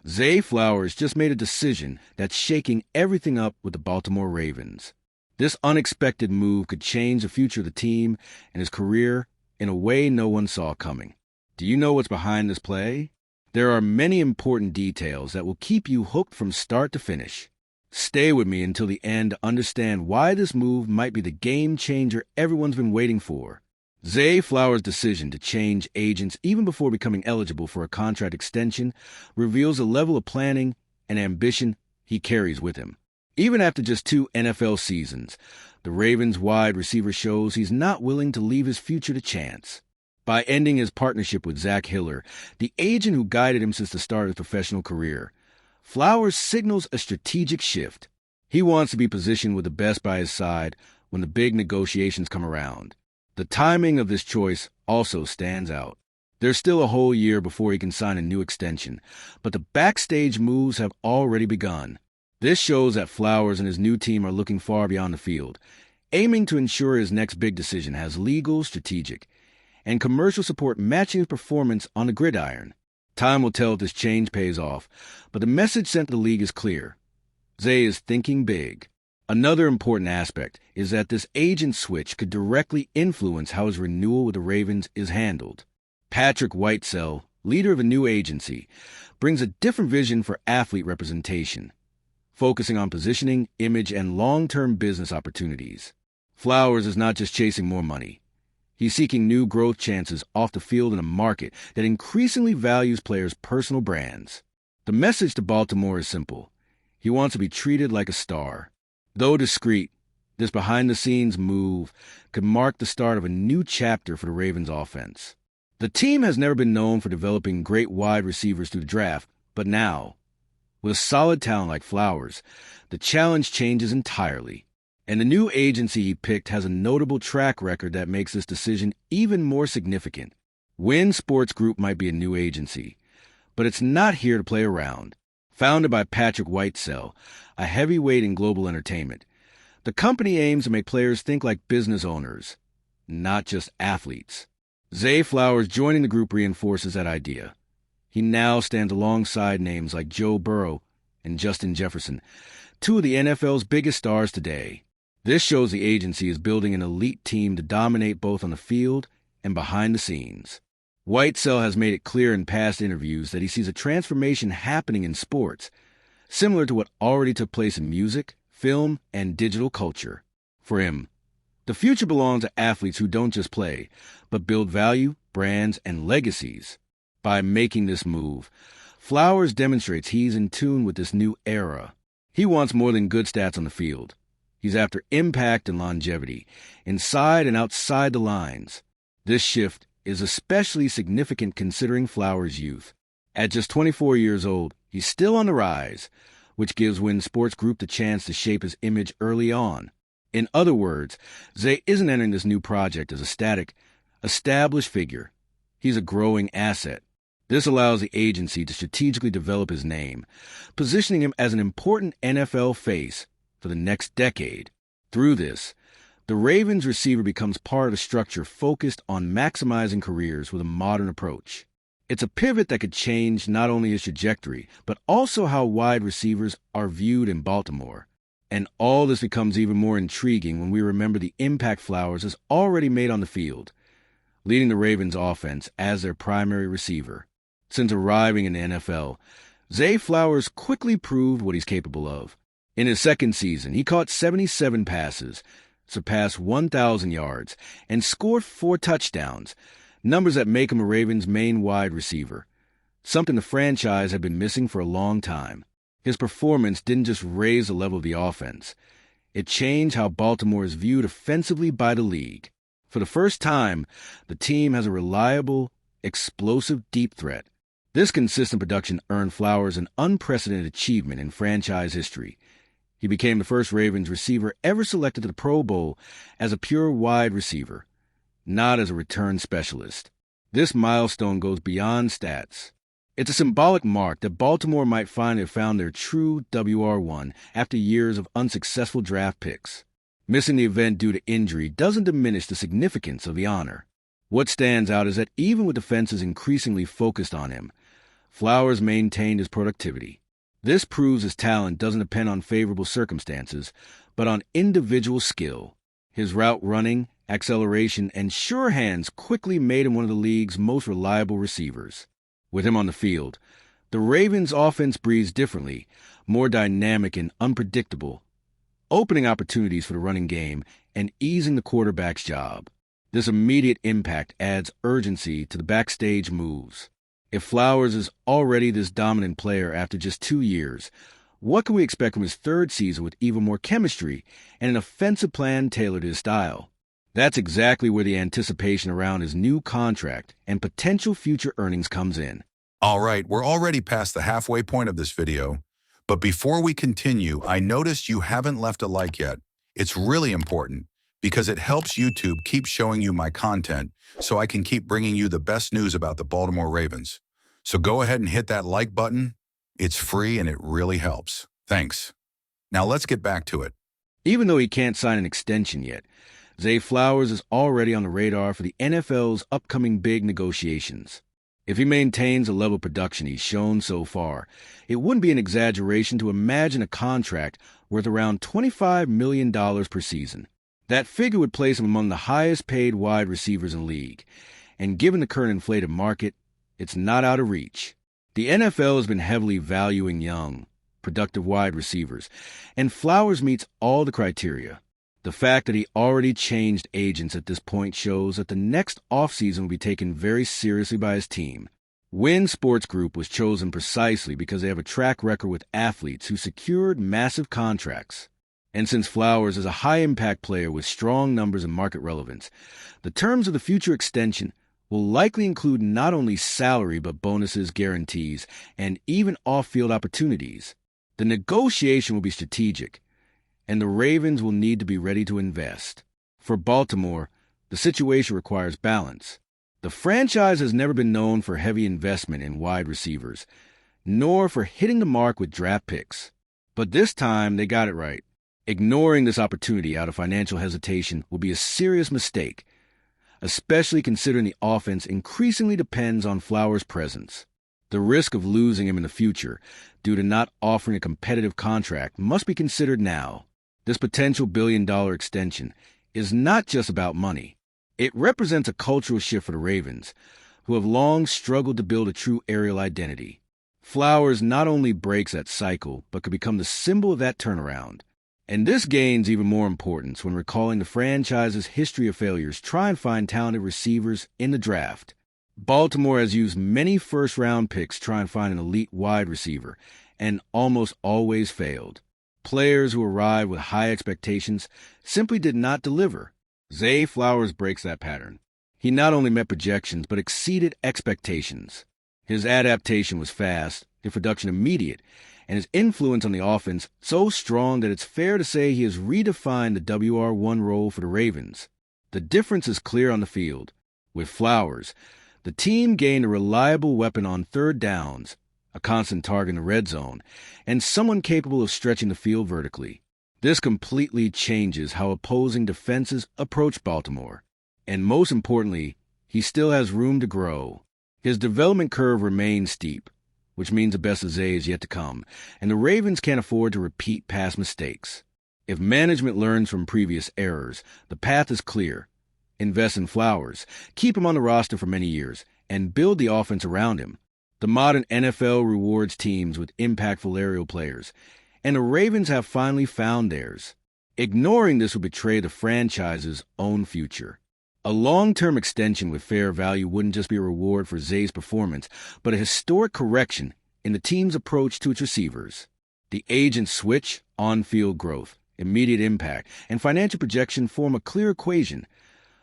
Zay Flowers just made a decision that's shaking everything up with the Baltimore Ravens. This unexpected move could change the future of the team and his career in a way no one saw coming. Do you know what's behind this play? There are many important details that will keep you hooked from start to finish. Stay with me until the end to understand why this move might be the game changer everyone's been waiting for. Zay Flowers' decision to change agents even before becoming eligible for a contract extension reveals the level of planning and ambition he carries with him. Even after just 2 NFL seasons, the Ravens wide receiver shows he's not willing to leave his future to chance. By ending his partnership with Zach Hiller, the agent who guided him since the start of his professional career, Flowers signals a strategic shift. He wants to be positioned with the best by his side when the big negotiations come around. The timing of this choice also stands out. There's still a whole year before he can sign a new extension, but the backstage moves have already begun. This shows that Flowers and his new team are looking far beyond the field, aiming to ensure his next big decision has legal, strategic, and commercial support matching his performance on the gridiron. Time will tell if this change pays off, but the message sent to the league is clear. Zay is thinking big. Another important aspect is that this agent switch could directly influence how his renewal with the Ravens is handled. Patrick Whitesell, leader of a new agency, brings a different vision for athlete representation, focusing on positioning, image, and long-term business opportunities. Flowers is not just chasing more money. He's seeking new growth chances off the field in a market that increasingly values players' personal brands. The message to Baltimore is simple. He wants to be treated like a star. Though discreet, this behind-the-scenes move could mark the start of a new chapter for the Ravens offense. The team has never been known for developing great wide receivers through the draft, but now, with solid talent like Flowers, the challenge changes entirely. And the new agency he picked has a notable track record that makes this decision even more significant. Wynn Sports Group might be a new agency, but it's not here to play around. Founded by Patrick Whitesell, a heavyweight in global entertainment, the company aims to make players think like business owners, not just athletes. Zay Flowers joining the group reinforces that idea. He now stands alongside names like Joe Burrow and Justin Jefferson, 2 of the NFL's biggest stars today. This shows the agency is building an elite team to dominate both on the field and behind the scenes. Whitesell has made it clear in past interviews that he sees a transformation happening in sports, similar to what already took place in music, film, and digital culture. For him, the future belongs to athletes who don't just play, but build value, brands, and legacies. By making this move, Flowers demonstrates he's in tune with this new era. He wants more than good stats on the field. He's after impact and longevity, inside and outside the lines. This shift is especially significant considering Flowers' youth. At just 24 years old, he's still on the rise, which gives Wynn Sports Group the chance to shape his image early on. In other words, Zay isn't entering this new project as a static, established figure. He's a growing asset. This allows the agency to strategically develop his name, positioning him as an important NFL face for the next decade. Through this, the Ravens receiver becomes part of a structure focused on maximizing careers with a modern approach. It's a pivot that could change not only his trajectory, but also how wide receivers are viewed in Baltimore. And all this becomes even more intriguing when we remember the impact Flowers has already made on the field, leading the Ravens offense as their primary receiver. Since arriving in the NFL, Zay Flowers quickly proved what he's capable of. In his second season, he caught 77 passes, surpassed 1,000 yards, and scored 4 touchdowns, numbers that make him a Ravens' main wide receiver, something the franchise had been missing for a long time. His performance didn't just raise the level of the offense. It changed how Baltimore is viewed offensively by the league. For the first time, the team has a reliable, explosive deep threat. This consistent production earned Flowers an unprecedented achievement in franchise history. He became the first Ravens receiver ever selected to the Pro Bowl as a pure wide receiver, not as a return specialist. This milestone goes beyond stats. It's a symbolic mark that Baltimore might finally have found their true WR1 after years of unsuccessful draft picks. Missing the event due to injury doesn't diminish the significance of the honor. What stands out is that even with defenses increasingly focused on him, Flowers maintained his productivity. This proves his talent doesn't depend on favorable circumstances, but on individual skill. His route running, acceleration, and sure hands quickly made him one of the league's most reliable receivers. With him on the field, the Ravens' offense breathes differently, more dynamic and unpredictable, opening opportunities for the running game and easing the quarterback's job. This immediate impact adds urgency to the backstage moves. If Flowers is already this dominant player after just 2 years, what can we expect from his third season with even more chemistry and an offensive plan tailored to his style? That's exactly where the anticipation around his new contract and potential future earnings comes in. All right, we're already past the halfway point of this video, but before we continue, I noticed you haven't left a like yet. It's really important because it helps YouTube keep showing you my content so I can keep bringing you the best news about the Baltimore Ravens. So go ahead and hit that like button. It's free and it really helps. Thanks. Now let's get back to it. Even though he can't sign an extension yet, Zay Flowers is already on the radar for the NFL's upcoming big negotiations. If he maintains the level of production he's shown so far, it wouldn't be an exaggeration to imagine a contract worth around $25 million per season. That figure would place him among the highest-paid wide receivers in the league, and given the current inflated market, it's not out of reach. The NFL has been heavily valuing young, productive wide receivers, and Flowers meets all the criteria. The fact that he already changed agents at this point shows that the next offseason will be taken very seriously by his team. Wynn Sports Group was chosen precisely because they have a track record with athletes who secured massive contracts. And since Flowers is a high-impact player with strong numbers and market relevance, the terms of the future extension will likely include not only salary but bonuses, guarantees, and even off-field opportunities. The negotiation will be strategic, and the Ravens will need to be ready to invest. For Baltimore, the situation requires balance. The franchise has never been known for heavy investment in wide receivers, nor for hitting the mark with draft picks. But this time, they got it right. Ignoring this opportunity out of financial hesitation will be a serious mistake, especially considering the offense increasingly depends on Flowers' presence. The risk of losing him in the future due to not offering a competitive contract must be considered now. This potential billion-dollar extension is not just about money. It represents a cultural shift for the Ravens, who have long struggled to build a true aerial identity. Flowers not only breaks that cycle, but could become the symbol of that turnaround. And this gains even more importance when recalling the franchise's history of failures trying to find talented receivers in the draft. Baltimore has used many first-round picks trying to find an elite wide receiver, and almost always failed. Players who arrived with high expectations simply did not deliver. Zay Flowers breaks that pattern. He not only met projections, but exceeded expectations. His adaptation was fast, his production immediate, and his influence on the offense so strong that it's fair to say he has redefined the WR1 role for the Ravens. The difference is clear on the field. With Flowers, the team gained a reliable weapon on third downs, a constant target in the red zone, and someone capable of stretching the field vertically. This completely changes how opposing defenses approach Baltimore. And most importantly, he still has room to grow. His development curve remains steep, which means the best of Zay is yet to come, and the Ravens can't afford to repeat past mistakes. If management learns from previous errors, the path is clear. Invest in Flowers, keep him on the roster for many years, and build the offense around him. The modern NFL rewards teams with impactful aerial players, and the Ravens have finally found theirs. Ignoring this would betray the franchise's own future. A long-term extension with fair value wouldn't just be a reward for Zay's performance, but a historic correction in the team's approach to its receivers. The agent switch, on-field growth, immediate impact, and financial projection form a clear equation.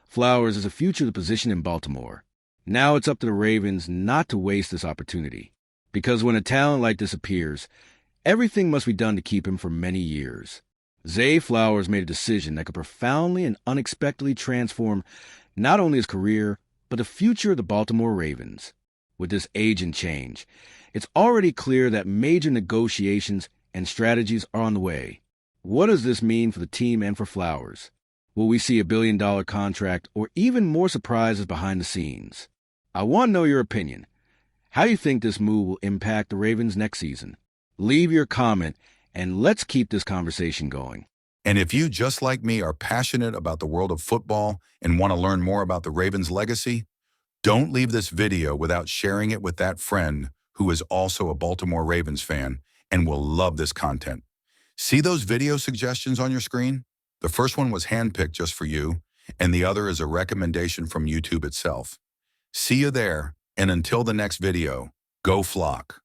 Flowers is a future of the position in Baltimore. Now it's up to the Ravens not to waste this opportunity, because when a talent like this appears, everything must be done to keep him for many years. Zay Flowers made a decision that could profoundly and unexpectedly transform not only his career, but the future of the Baltimore Ravens. With this agent change, it's already clear that major negotiations and strategies are on the way. What does this mean for the team and for Flowers? Will we see a billion-dollar contract or even more surprises behind the scenes? I want to know your opinion. How do you think this move will impact the Ravens next season? Leave your comment, and let's keep this conversation going. And if you, just like me, are passionate about the world of football and want to learn more about the Ravens' legacy, don't leave this video without sharing it with that friend who is also a Baltimore Ravens fan and will love this content. See those video suggestions on your screen? The first one was handpicked just for you, and the other is a recommendation from YouTube itself. See you there, and until the next video, go Flock.